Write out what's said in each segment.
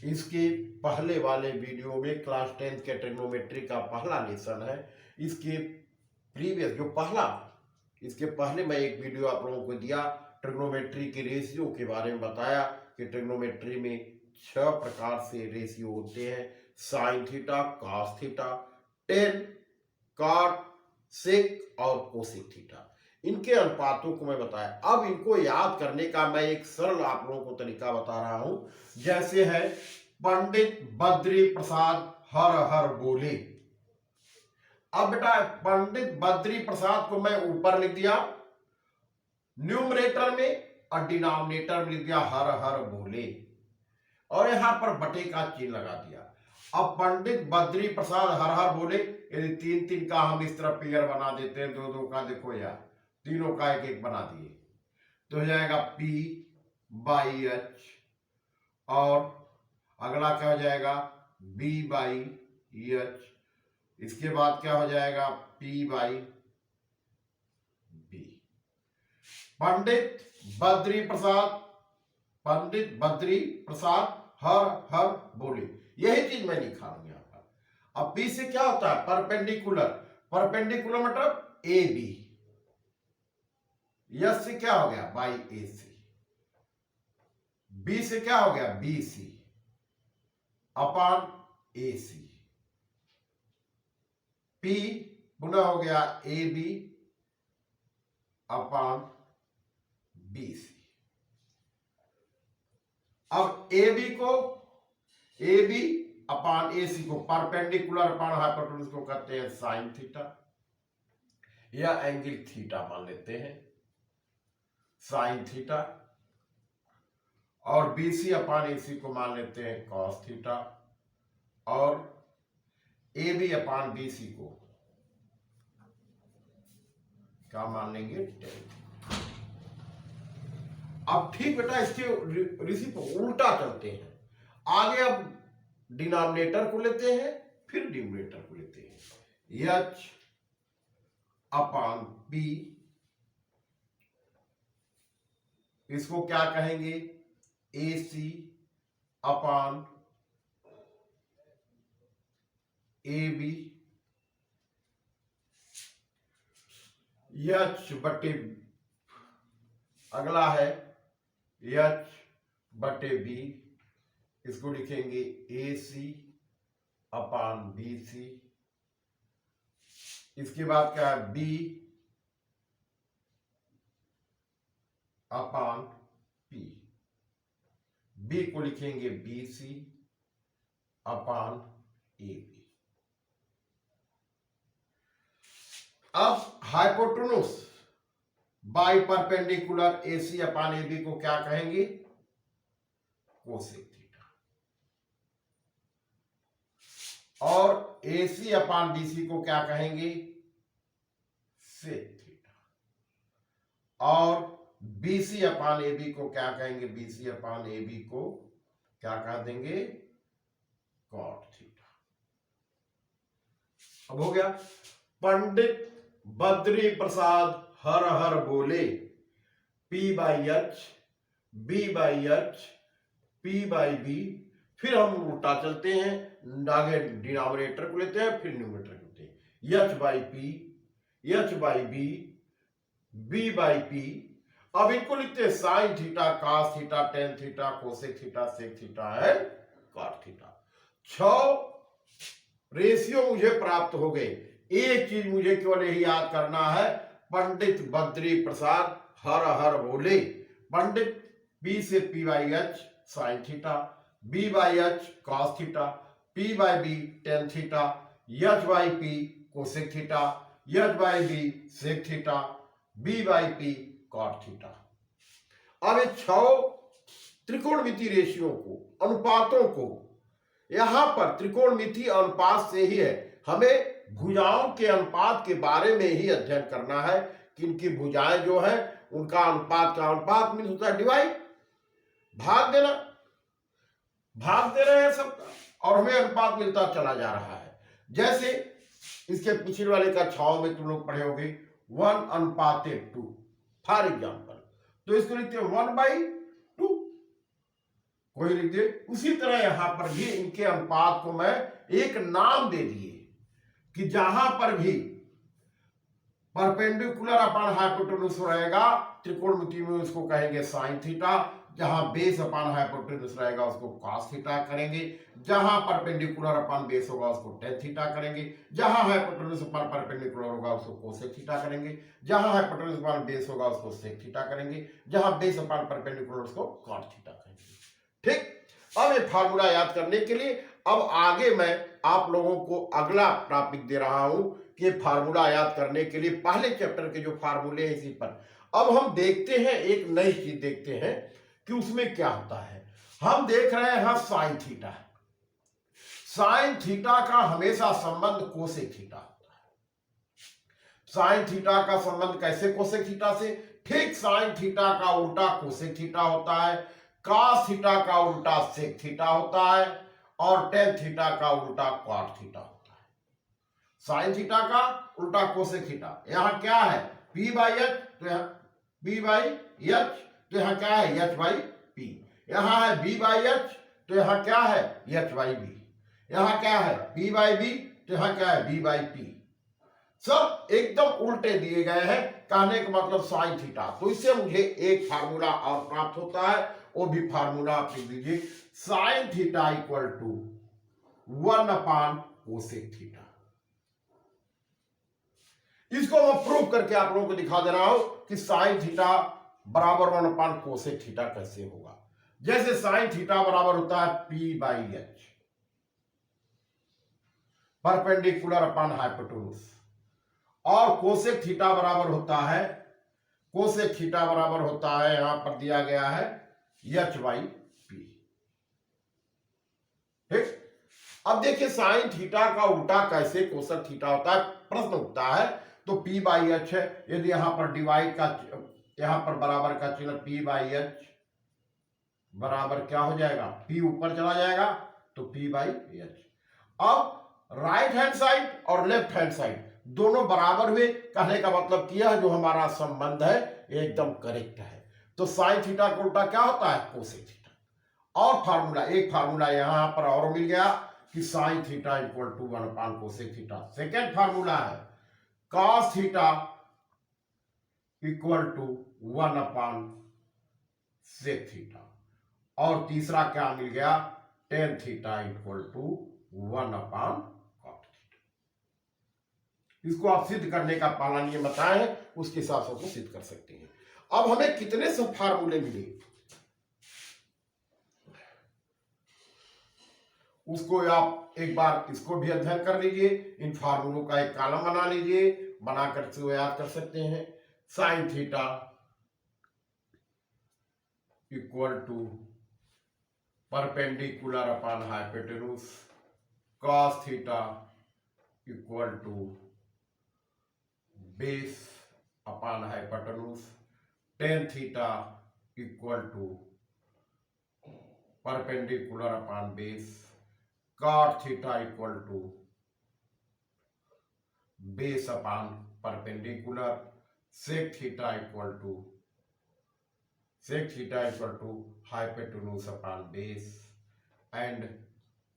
इसके पहले वाले वीडियो में क्लास 10 के ट्रिग्नोमेट्री का पहला लेसन है। इसके प्रीवियस जो पहला, इसके पहले मैं एक वीडियो आप लोगों को दिया, ट्रिग्नोमेट्री के रेशियो के बारे में बताया कि ट्रिग्नोमेट्री में 6 प्रकार से रेशियो होते हैं, sine theta, cos theta, tan, cot, sec और कोसेक थीटा। इनके अनुपातों को मैं बताया। अब इनको याद करने का मैं एक सरल आप लोगों को तरीका बता रहा हूं। जैसे है पंडित बद्री प्रसाद हर हर बोले। अब बेटा पंडित बद्री प्रसाद को मैं ऊपर लिख दिया न्यूमरेटर में और डिनोमिनेटर में लिख दिया हर हर बोले, और यहां पर बटे का चिन्ह लगा दिया। अब पंडित बद्री प्रसाद हर हर बोले, यदि 3-3 का हम इस तरह पेयर बना देते हैं, 2-2 का देखो यार, तीनों का 1-1 बना दिए, तो हो जाएगा P/H, और अगला क्या हो जाएगा B/H, इसके बाद क्या हो जाएगा P/B। पंडित बद्री प्रसाद हर हर बोले, यही चीज मैं लिखा हूं यहां पर। अब P से क्या होता है परपेंडिकुलर, परपेंडिकुलर मतलब AB। यस से क्या हो गया बाई AC, B से क्या हो गया BC अपॉन AC, P पुनः हो गया AB अपॉन BC। अब AB अपॉन AC को परपेंडिकुलर अपॉन हाइपोटेन्यूज को कहते हैं साइन थीटा, या एंगल थीटा मान लेते हैं साइन थीटा, और BC अपॉन AC को मान लेते हैं कॉस थीटा, और AB अपॉन BC को क्या मान लेंगे टेन। अब ठीक बेटा इसके रिसीप उल्टा चलते हैं, आगे अब डिनोमिनेटर को लेते हैं फिर न्यूमरेटर को लेते हैं, H अपॉन P, इसको क्या कहेंगे AC अपॉन AB, H बटे, अगला है H बटे B, इसको लिखेंगे AC अपॉन BC, इसके बाद क्या है B अपॉन P, B को लिखेंगे BC अपॉन AB। अब hypotenuse by perpendicular AC upon AB को क्या कहेंगे कोसेक थीटा, और AC अपॉन BC को क्या कहेंगे सेक थीटा, और BC अपॉन AB को क्या कहेंगे BC अपॉन AB को क्या कह देंगे कॉट थीटा। अब हो गया पंडित बद्री प्रसाद हर हर बोले P/H, B/H, P/B, फिर हम उल्टा चलते हैं, आगे डिनोमिनेटर को लेते हैं फिर न्यूमरेटर को लेते हैं, H/P, H/B, B/P। अब इनको लिखते हैं sine theta, cos theta, tan theta, cosec theta, sec theta and cot theta. 6 ratio मुझे प्राप्त हो गए। एक चीज मुझे केवल यही याद करना है, पंडित बद्री प्रसाद हर हर बोले, पंडित B से P/H sine theta, B/H cos theta, P/B tan theta, H/P cosec theta, H/B sec theta, B/P cot theta. अब ये 6 त्रिकोणमिति रेशियो को, अनुपातों को, यहां पर त्रिकोणमिति अनुपात से ही है, हमें भुजाओं के अनुपात के बारे में ही अध्ययन करना है कि इनकी भुजाएं जो है उनका अनुपात, का अनुपात मीन्स होता है डिवाइड, भाग देना, भाग दे रहे हैं सबका, और हमें अनुपात मिलता चला जा रहा है। जैसे इसके पिछले वाले का 6 में तुम लोग पढ़े होगे 1:2 फॉर एग्जाम्पल, तो इसको लिखते हैं 1/2, कोई लिख दे। उसी तरह यहां पर भी इनके अनुपात को मैं एक नाम दे दिए कि जहां पर भी परपेंडिकुलर अपन हाइपोटेन्यूज रहेगा त्रिकोणमिति में उसको कहेंगे साइन थीटा, जहां बेस अपन हाइपोटेन्यूज रहेगा उसको कॉस थीटा करेंगे, जहां परपेंडिकुलर अपन बेस होगा उसको टेन थीटा करेंगे, जहां हाइपोटेन्यूज अपन परपेंडिकुलर होगा उसको कोसेक थीटा करेंगे, जहां हाइपोटेन्यूज अपन बेस होगा उसको सेक थीटा करेंगे, जहां बेस अपन परपेंडिकुलर उसको कॉट थीटा करेंगे। ठीक, अब ये फार्मूला याद करने के लिए अब आगे मैं आप लोगों को अगला टॉपिक दे रहा हूं कि फार्मूला याद करने के लिए पहले चैप्टर के जो फार्मूले हैं इसी पर अब हम देखते हैं, एक नई चीज देखते हैं कि उसमें क्या होता है। हम देख रहे हैं साइन थीटा, साइन थीटा का हमेशा संबंध कोसेक थीटा होता है। साइन थीटा का संबंध कैसे कोसेक थीटा से? ठीक साइन थीटा का उल्टा कोसेक थीटा होता है, कॉस थीटा का उल्टा सेक थीटा होता है और टेन थीटा का उल्टा कॉट थीटा होता है। साइन थीटा का उल्टा कोसेक थीटा, यहां क्या है पी बाई एच, तो यहां बी बाई एच, तो यहां क्या है एच बाई पी, यहां है बी बाई एच, तो यहां क्या है एच बाई बी, यहां क्या है पी बाई बी, तो यहां क्या है बी बाई पी। सब एकदम उल्टे दिए गए हैं, कहने का मतलब साइन थीटा। तो इससे मुझे एक फार्मूला और प्राप्त होता है, वो भी फार्मूला आप लिख दीजिए, sine theta equal to 1/, cosec theta. इसको मैं प्रूव करके आप लोगों को दिखा दे रहा हूं कि साइन थीटा बराबर 1/, कोसेक थीटा कैसे होगा। जैसे साइन थीटा बराबर होता है P by H, perpendicular upon hypotenuse, और कोसेक थीटा बराबर होता है, कोसेक थीटा बराबर होता है, यहां पर दिया गया है एच बाई पी। ठीक, अब देखिए साइन थीटा का उल्टा कैसे कोसेक थीटा होता है, प्रश्न उठता है। तो पी बाई एच है, यदि यहां पर डिवाइड का, यहां पर बराबर का चिन्ह, पी बाई एच बराबर क्या हो जाएगा, पी ऊपर चला जाएगा तो पी बाई एच। अब राइट हैंड साइड और लेफ्ट हैंड साइड दोनों बराबर हुए, कहने का मतलब किया जो हमारा संबंध है एकदम करेक्ट है। तो साइन थीटा का उल्टा क्या होता है, कोसेक थीटा। और फार्मूला, एक फार्मूला यहां पर और मिल गया कि sine theta equal to 1/, cosec theta. Second formula है cos theta equal to 1/, sec theta. और तीसरा क्या मिल गया, tan theta equal to 1/, cot theta. इसको आप सिद्ध करने का पहला नियम बताए हैं, उसके हिसाब से सिद्ध कर सकते हैं। अब हमें कितने सब फार्मूले मिले उसको आप एक बार इसको भी अध्ययन कर लीजिए, इन फार्मूलों का एक कॉलम बना लीजिए, बनाकर से याद कर सकते हैं। Sine theta equal to perpendicular upon hypotenuse, cos theta equal to base upon hypotenuse, tan theta equal to perpendicular upon base, cot theta equal to base upon perpendicular, sec theta equal to hypotenuse upon base and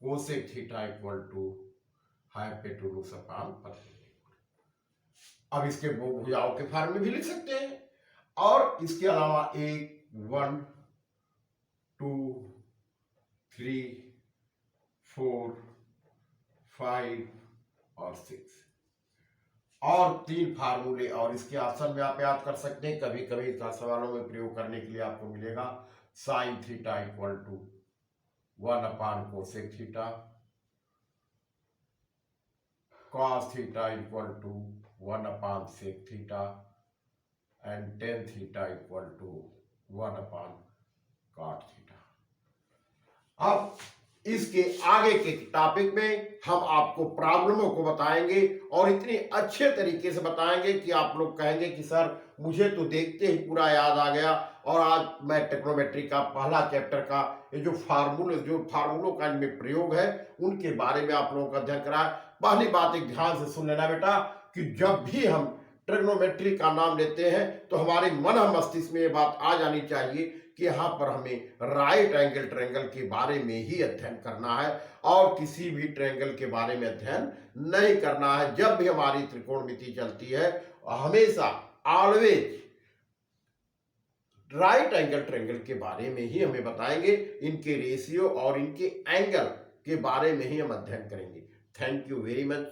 cosec theta equal to hypotenuse upon perpendicular. अब इसके भुजाओं के form में भी लिख सकते हैं, और इसके अलावा 1, 2, 3, 4, 5 और 6 और 3 फार्मूले, और इसके ऑप्शन में आप याद कर सकते हैं। कभी कभी इसका सवालों में प्रयोग करने के लिए आपको मिलेगा sine theta equal to 1/, cosec theta, cos theta equal to 1/, sec theta and tan theta equal to 1/, cot theta. अब इसके आगे के टॉपिक में हम आपको प्रॉब्लमों को बताएंगे, और इतने अच्छे तरीके से बताएंगे कि आप लोग कहेंगे कि सर मुझे तो देखते ही पूरा याद आ गया। और आज मैं ट्रिग्नोमेट्री का पहला चैप्टर का ये जो फार्मूलों का इनमें प्रयोग है उनके बारे में आप लोगों का अध्ययन कराया। पहली बात एक ध्यान से सुन लेना बेटा कि जब भी हम ट्रिग्नोमेट्री का नाम लेते हैं तो हमारे मन मस्तिष्क में ये बात आ जानी चाहिए कि यहाँ पर हमें राइट एंगल ट्रायंगल के बारे में ही अध्ययन करना है और किसी भी ट्रायंगल के बारे में अध्ययन नहीं करना है। जब भी हमारी त्रिकोणमिति चलती है हमेशा ऑलवेज राइट एंगल ट्रायंगल के बारे में ही हमें बताएंगे, इनके रेशियो और इनके एंगल के बारे में ही हम अध्ययन करेंगे। Thank you very much.